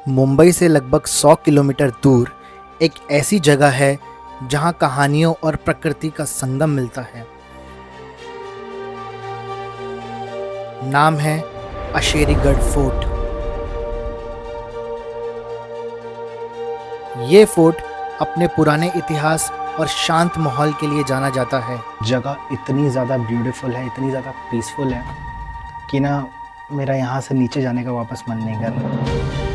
मुंबई से लगभग 100 किलोमीटर दूर एक ऐसी जगह है जहां कहानियों और प्रकृति का संगम मिलता है। नाम है अशेरीगढ़ फोर्ट। ये फोर्ट अपने पुराने इतिहास और शांत माहौल के लिए जाना जाता है। जगह इतनी ज़्यादा ब्यूटीफुल है, इतनी ज़्यादा पीसफुल है कि ना मेरा यहाँ से नीचे जाने का वापस मन नहीं कर रहा।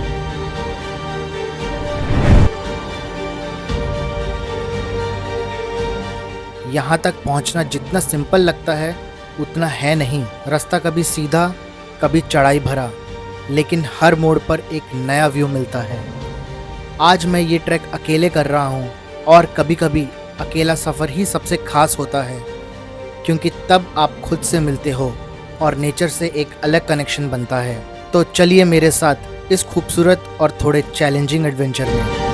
यहाँ तक पहुँचना जितना सिंपल लगता है उतना है नहीं। रास्ता कभी सीधा, कभी चढ़ाई भरा, लेकिन हर मोड़ पर एक नया व्यू मिलता है। आज मैं ये ट्रैक अकेले कर रहा हूँ और कभी-कभी अकेला सफ़र ही सबसे खास होता है, क्योंकि तब आप खुद से मिलते हो और नेचर से एक अलग कनेक्शन बनता है। तो चलिए मेरे साथ इस खूबसूरत और थोड़े चैलेंजिंग एडवेंचर में।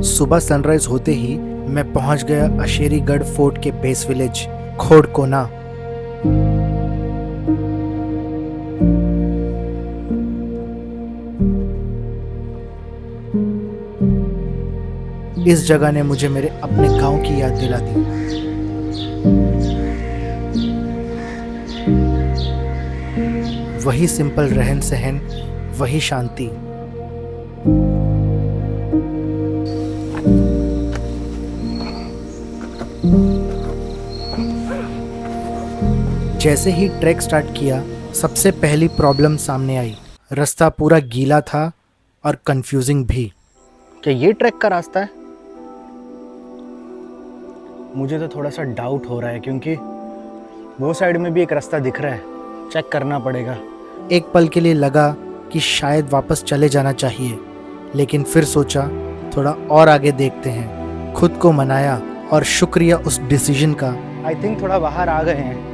सुबह सनराइज होते ही मैं पहुंच गया अशेरीगढ़ फोर्ट के बेस विलेज खोड़कोना। इस जगह ने मुझे मेरे अपने गांव की याद दिला दी। वही सिंपल रहन सहन, वही शांति। जैसे ही ट्रैक स्टार्ट किया, सबसे पहली प्रॉब्लम सामने आई। रास्ता पूरा गीला था और कंफ्यूजिंग भी। क्या ये ट्रैक का रास्ता है? मुझे तो थोड़ा सा डाउट हो रहा है, क्योंकि वो साइड में भी एक रास्ता दिख रहा है। चेक करना पड़ेगा। एक पल के लिए लगा कि शायद वापस चले जाना चाहिए, लेकिन फिर सोचा थोड़ा और आगे देखते हैं। खुद को मनाया और शुक्रिया उस डिसीजन का। आई थिंक थोड़ा बाहर आ गए हैं।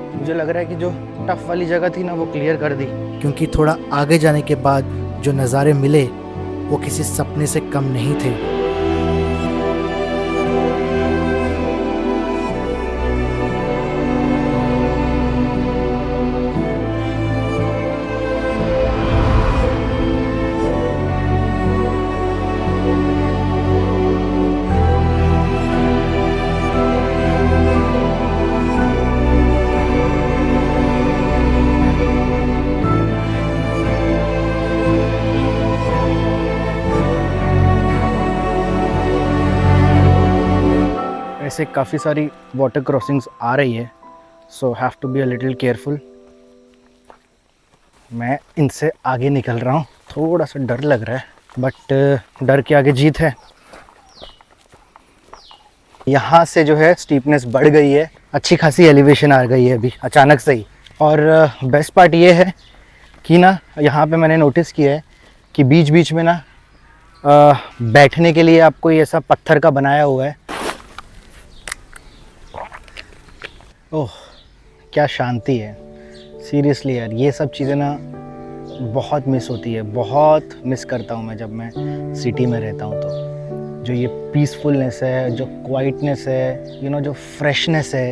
मुझे लग रहा है कि जो टफ वाली जगह थी ना, वो क्लियर कर दी। क्योंकि थोड़ा आगे जाने के बाद जो नज़ारे मिले वो किसी सपने से कम नहीं थे। ऐसे काफ़ी सारी वाटर क्रॉसिंग्स आ रही है, so have to be a little careful. मैं इनसे आगे निकल रहा हूँ। थोड़ा सा डर लग रहा है, बट डर के आगे जीत है। यहाँ से जो है स्टीपनेस बढ़ गई है, अच्छी खासी एलिवेशन आ गई है अभी अचानक से ही। और बेस्ट पार्ट ये है कि ना यहाँ पे मैंने नोटिस किया है कि बीच बीच में ना बैठने के लिए आपको ये ऐसा पत्थर का बनाया हुआ है। ओह, क्या शांति है। सीरियसली यार, ये सब चीज़ें ना बहुत मिस होती है। बहुत मिस करता हूँ मैं जब मैं सिटी में रहता हूँ। तो जो ये पीसफुलनेस है, जो क्वाइटनेस है, जो फ्रेशनेस है,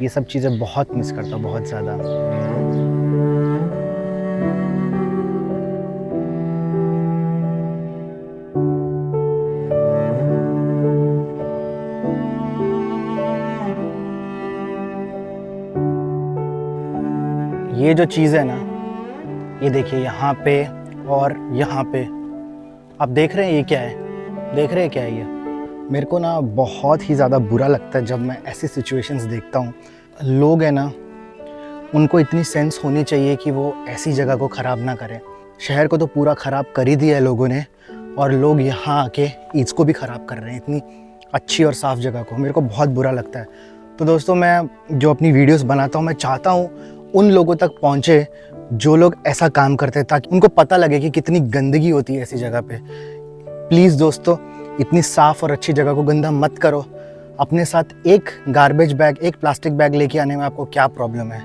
ये सब चीज़ें बहुत मिस करता हूँ, बहुत ज़्यादा। ये जो चीज़ है ना, ये देखिए यहाँ पे और यहाँ पे, आप देख रहे हैं ये क्या है? देख रहे हैं क्या है ये? मेरे को ना बहुत ही ज़्यादा बुरा लगता है जब मैं ऐसी सिचुएशंस देखता हूँ। लोग हैं ना, उनको इतनी सेंस होनी चाहिए कि वो ऐसी जगह को ख़राब ना करें। शहर को तो पूरा ख़राब कर ही दिया है लोगों ने, और लोग यहाँ आके इसको भी ख़राब कर रहे हैं, इतनी अच्छी और साफ़ जगह को। मेरे को बहुत बुरा लगता है। तो दोस्तों, मैं जो अपनी वीडियोस बनाता हूँ, मैं चाहता हूँ उन लोगों तक पहुँचे जो लोग ऐसा काम करते हैं, ताकि उनको पता लगे कि कितनी गंदगी होती है ऐसी जगह पे। प्लीज़ दोस्तों, इतनी साफ़ और अच्छी जगह को गंदा मत करो। अपने साथ एक गार्बेज बैग, एक प्लास्टिक बैग लेके आने में आपको क्या प्रॉब्लम है?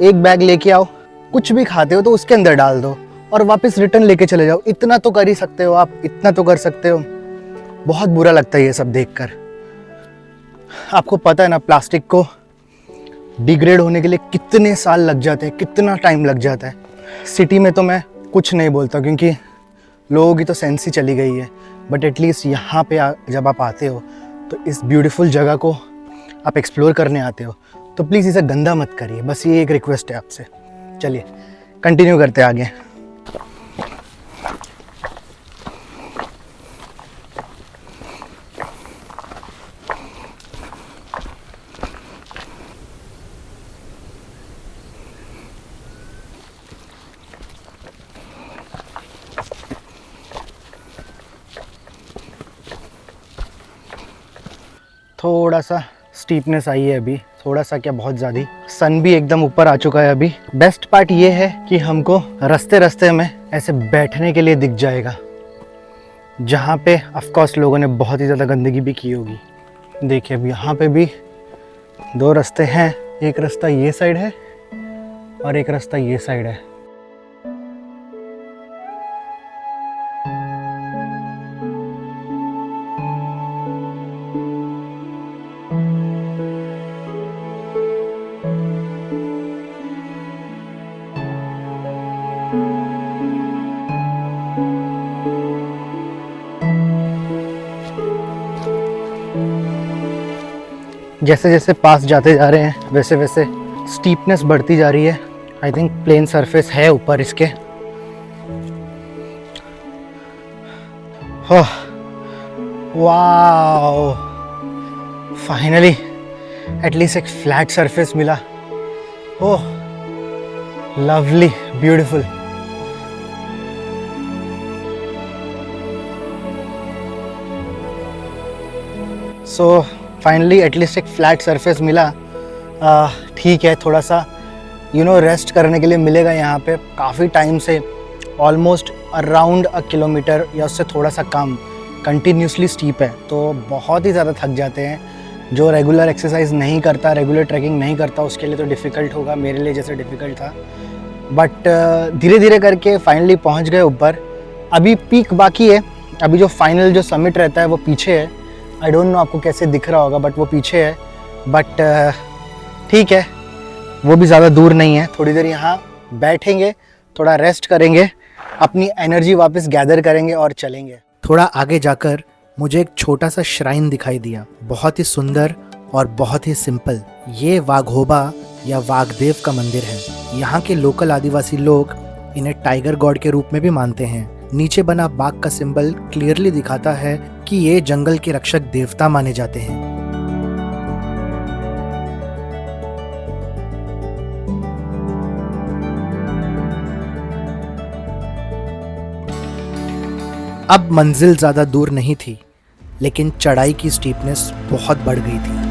एक बैग लेके आओ, कुछ भी खाते हो तो उसके अंदर डाल दो और वापस रिटर्न लेके चले जाओ। इतना तो कर ही सकते हो आप, इतना तो कर सकते हो। बहुत बुरा लगता है ये सब देखकर। आपको पता है ना, प्लास्टिक को डिग्रेड होने के लिए कितने साल लग जाते हैं, कितना टाइम लग जाता है। सिटी में तो मैं कुछ नहीं बोलता क्योंकि लोगों की तो सेंस ही चली गई है, बट एटलीस्ट यहाँ पे जब आप आते हो तो इस ब्यूटीफुल जगह को आप एक्सप्लोर करने आते हो तो प्लीज़ इसे गंदा मत करिए। बस ये एक रिक्वेस्ट है आपसे। चलिए कंटिन्यू करते हैं आगे। थोड़ा सा स्टीपनेस आई है अभी, थोड़ा सा क्या, बहुत ज़्यादा। सन भी एकदम ऊपर आ चुका है अभी। बेस्ट पार्ट ये है कि हमको रास्ते रास्ते में ऐसे बैठने के लिए दिख जाएगा, जहाँ पे ऑफ कोर्स लोगों ने बहुत ही ज़्यादा गंदगी भी की होगी। देखिए अब यहाँ पे भी 2 रास्ते हैं, एक रास्ता ये साइड है और एक रास्ता ये साइड है। जैसे जैसे पास जाते जा रहे हैं वैसे वैसे स्टीपनेस बढ़ती जा रही है। आई थिंक प्लेन सरफेस है ऊपर इसके। वाओ, फाइनली एटलीस्ट एक फ्लैट सरफेस मिला। ओह lovely, beautiful. So finally at least एक फ्लैट सरफेस मिला। ठीक है, थोड़ा सा रेस्ट करने के लिए मिलेगा यहाँ पे। काफ़ी टाइम से ऑलमोस्ट अराउंड 1 किलोमीटर या उससे थोड़ा सा कम कंटिन्यूसली स्टीप है, तो बहुत ही ज़्यादा थक जाते हैं। जो रेगुलर एक्सरसाइज नहीं करता, रेगुलर ट्रैकिंग नहीं करता, उसके लिए तो डिफ़िकल्ट होगा, मेरे लिए जैसे डिफ़िकल्ट था। बट धीरे धीरे करके फाइनली पहुँच गए ऊपर। अभी पीक बाकी है, अभी जो फाइनल जो समिट रहता है वो पीछे है। आई डोंट नो आपको कैसे दिख रहा होगा, बट वो पीछे है। बट ठीक है, वो भी ज़्यादा दूर नहीं है। थोड़ी देर यहाँ बैठेंगे, थोड़ा रेस्ट करेंगे, अपनी एनर्जी वापस गैदर करेंगे और चलेंगे। थोड़ा आगे जाकर मुझे एक छोटा सा श्राइन दिखाई दिया, बहुत ही सुंदर और बहुत ही सिंपल। ये वाघोबा या वाघदेव का मंदिर है। यहाँ के लोकल आदिवासी लोग इन्हें टाइगर गॉड के रूप में भी मानते हैं। नीचे बना बाघ का सिंबल क्लियरली दिखाता है कि ये जंगल के रक्षक देवता माने जाते हैं। अब मंजिल ज्यादा दूर नहीं थी, लेकिन चढ़ाई की स्टीपनेस बहुत बढ़ गई थी।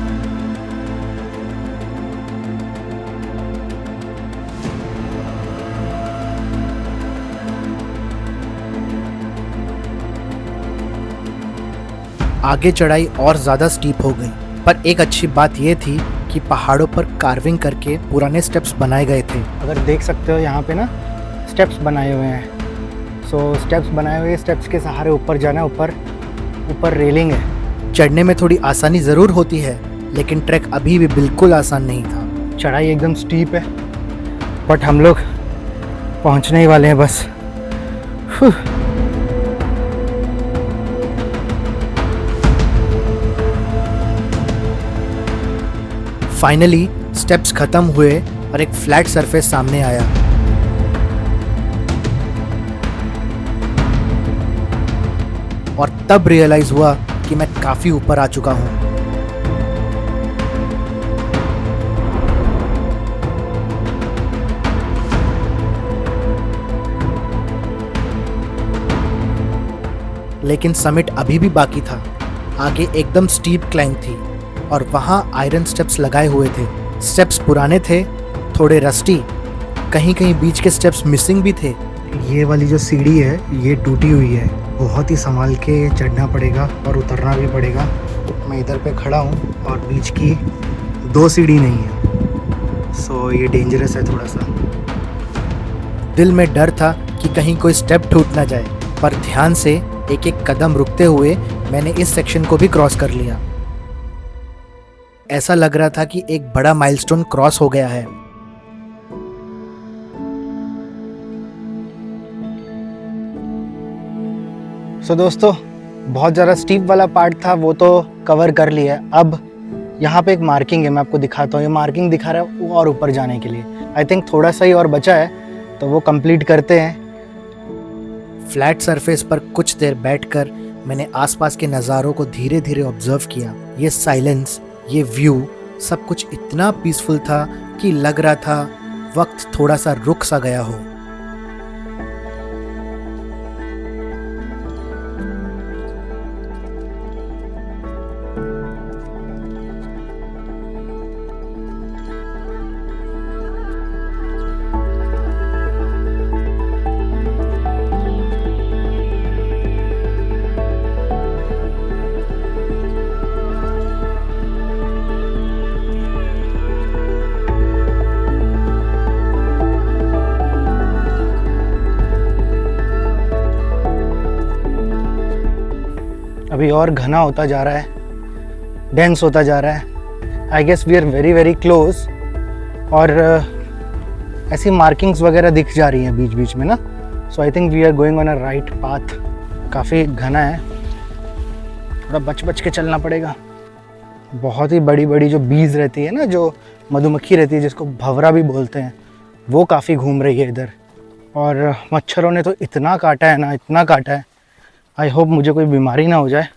आगे चढ़ाई और ज़्यादा स्टीप हो गई, पर एक अच्छी बात यह थी कि पहाड़ों पर कार्विंग करके पुराने स्टेप्स बनाए गए थे। अगर देख सकते हो यहाँ पे ना स्टेप्स बनाए हुए हैं। सो स्टेप्स बनाए हुए, स्टेप्स के सहारे ऊपर जाना। ऊपर रेलिंग है। चढ़ने में थोड़ी आसानी ज़रूर होती है, लेकिन ट्रैक अभी भी बिल्कुल आसान नहीं था। चढ़ाई एकदम स्टीप है, बट हम लोग पहुँचने ही वाले हैं बस। फाइनली स्टेप्स खत्म हुए और एक फ्लैट सरफेस सामने आया। और तब रियलाइज हुआ कि मैं काफी ऊपर आ चुका हूं। लेकिन समिट अभी भी बाकी था। आगे एकदम स्टीप क्लाइंब थी और वहां आयरन स्टेप्स लगाए हुए थे। स्टेप्स पुराने थे, थोड़े रस्टी, कहीं कहीं बीच के स्टेप्स मिसिंग भी थे। ये वाली जो सीढ़ी है ये टूटी हुई है, बहुत ही संभाल के चढ़ना पड़ेगा और उतरना भी पड़ेगा। मैं इधर पे खड़ा हूँ और बीच की 2 सीढ़ी नहीं है, सो ये डेंजरस है थोड़ा सा। दिल में डर था कि कहीं कोई स्टेप टूट ना जाए, पर ध्यान से एक एक कदम रुकते हुए मैंने इस सेक्शन को भी क्रॉस कर लिया। ऐसा लग रहा था कि एक बड़ा माइलस्टोन क्रॉस हो गया है। दोस्तों, बहुत ज़्यादा स्टीप वाला पार्ट था, वो तो कवर कर लिया है। अब यहाँ पे एक मार्किंग है, मैं आपको दिखाता हूँ। ये मार्किंग दिखा रहा है वो और ऊपर जाने के लिए। आई थिंक थोड़ा सा ही और बचा है, तो वो कंप्लीट करते हैं। फ्लैट सरफेस पर कुछ देर बैठकर मैंने आसपास के नज़ारों को धीरे धीरे ऑब्जर्व किया। ये साइलेंस, ये व्यू, सब कुछ इतना पीसफुल था कि लग रहा था वक्त थोड़ा सा रुक सा गया हो। अभी और घना होता जा रहा है, डेंस होता जा रहा है। I guess we are very very close. और ऐसी मार्किंग्स वगैरह दिख जा रही हैं बीच बीच में ना। So I think we are going on a right path. काफ़ी घना है, थोड़ा बच बच के चलना पड़ेगा। बहुत ही बड़ी बड़ी जो बीज रहती है ना, जो मधुमक्खी रहती है जिसको भंवरा भी बोलते हैं, वो काफ़ी घूम रही है इधर। और मच्छरों ने तो इतना काटा है ना, इतना काटा है। आई होप मुझे कोई बीमारी ना हो जाए।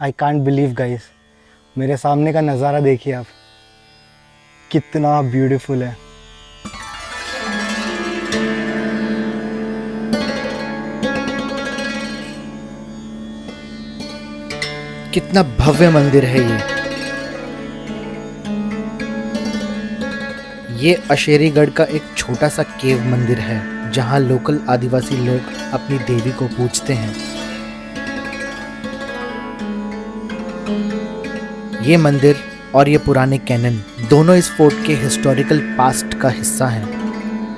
आई कांट बिलीव गाइस, मेरे सामने का नज़ारा देखिए आप, कितना ब्यूटीफुल है। कितना भव्य मंदिर है ये अशेरीगढ़ का एक छोटा सा केव मंदिर है, जहां लोकल आदिवासी लोग अपनी देवी को पूजते हैं। ये मंदिर और ये पुराने कैनन दोनों इस फोर्ट के हिस्टोरिकल पास्ट का हिस्सा हैं।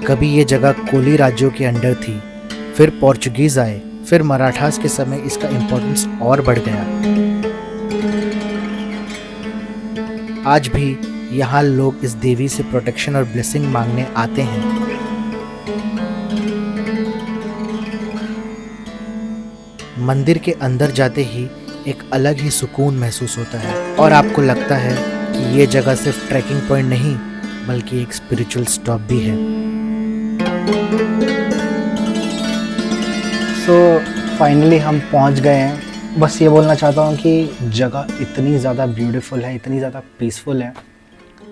कभी ये जगह कोली राज्यों के अंडर थी, फिर पोर्चुगीज आए, फिर मराठास के समय इसका इम्पोर्टेंस और बढ़ गया। आज भी यहाँ लोग इस देवी से प्रोटेक्शन और ब्लेसिंग मांगने आते हैं। मंदिर के अंदर जाते ही एक अलग ही सुकून महसूस होता है और आपको लगता है कि ये जगह सिर्फ ट्रैकिंग पॉइंट नहीं बल्कि एक स्पिरिचुअल स्टॉप भी है। सो फाइनली हम पहुंच गए हैं। बस ये बोलना चाहता हूँ कि जगह इतनी ज़्यादा ब्यूटीफुल है, इतनी ज़्यादा पीसफुल है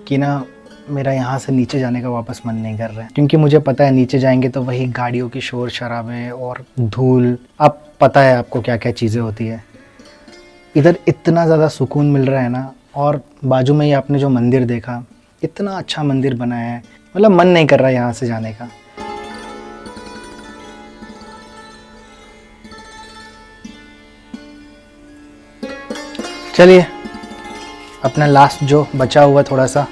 कि ना मेरा यहाँ से नीचे जाने का वापस मन नहीं कर रहा है, क्योंकि मुझे पता है नीचे जाएंगे तो वही गाड़ियों की शोर शराबे और धूल, अब पता है आपको क्या क्या चीज़ें होती है। इधर इतना ज़्यादा सुकून मिल रहा है ना, और बाजू में ही आपने जो मंदिर देखा, इतना अच्छा मंदिर बनाया है, मतलब मन नहीं कर रहा है यहाँ से जाने का। चलिए अपना लास्ट जो बचा हुआ थोड़ा सा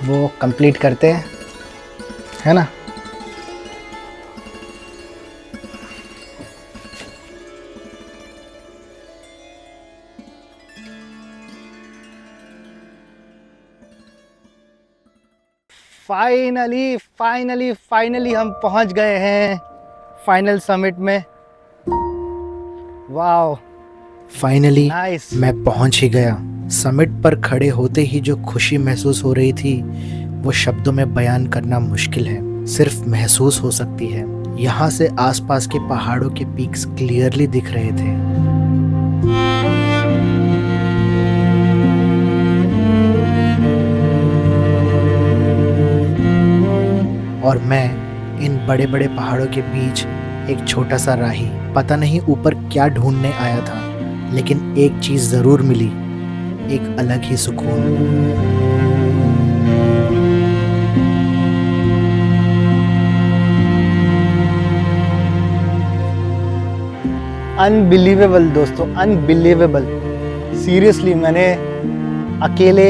वो कंप्लीट करते हैं, है ना। फाइनली हम पहुंच गए हैं फाइनल समिट में। Wow, finally nice. मैं पहुंच ही गया। समिट पर खड़े होते ही जो खुशी महसूस हो रही थी वो शब्दों में बयान करना मुश्किल है, सिर्फ महसूस हो सकती है। यहाँ से आसपास के पहाड़ों के पीक्स क्लियरली दिख रहे थे। और मैं इन बड़े बड़े पहाड़ों के बीच एक छोटा सा राही, पता नहीं ऊपर क्या ढूंढने आया था, लेकिन एक चीज जरूर मिली, एक अलग ही सुकून। अनबिलीवेबल दोस्तों, अनबिलीवेबल। सीरियसली मैंने अकेले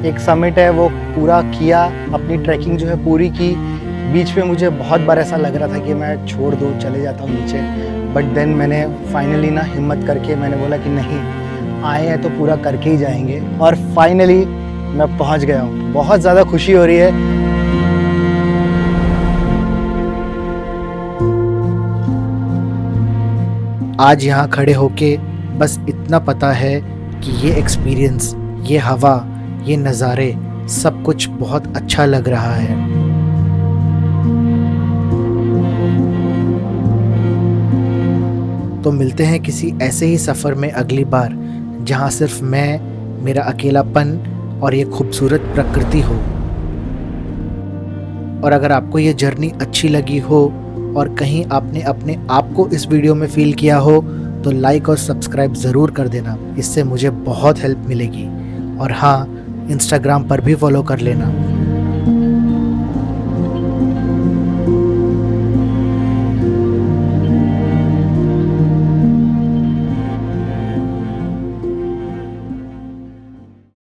एक समिट है वो पूरा किया, अपनी ट्रैकिंग जो है पूरी की बीच में मुझे बहुत बार ऐसा लग रहा था कि मैं छोड़ दूँ, चले जाता हूँ नीचे, बट देन मैंने फाइनली ना हिम्मत करके मैंने बोला कि नहीं, आए हैं तो पूरा करके ही जाएंगे। और फाइनली मैं पहुँच गया हूँ। बहुत ज़्यादा खुशी हो रही है। आज यहाँ खड़े होके बस इतना पता है कि ये एक्सपीरियंस, ये हवा, ये नज़ारे, सब कुछ बहुत अच्छा लग रहा है। तो मिलते हैं किसी ऐसे ही सफ़र में अगली बार, जहाँ सिर्फ मैं, मेरा अकेलापन और ये खूबसूरत प्रकृति हो। और अगर आपको ये जर्नी अच्छी लगी हो और कहीं आपने अपने आप को इस वीडियो में फील किया हो, तो लाइक और सब्सक्राइब ज़रूर कर देना। इससे मुझे बहुत हेल्प मिलेगी। और हाँ, इंस्टाग्राम पर भी फॉलो कर लेना।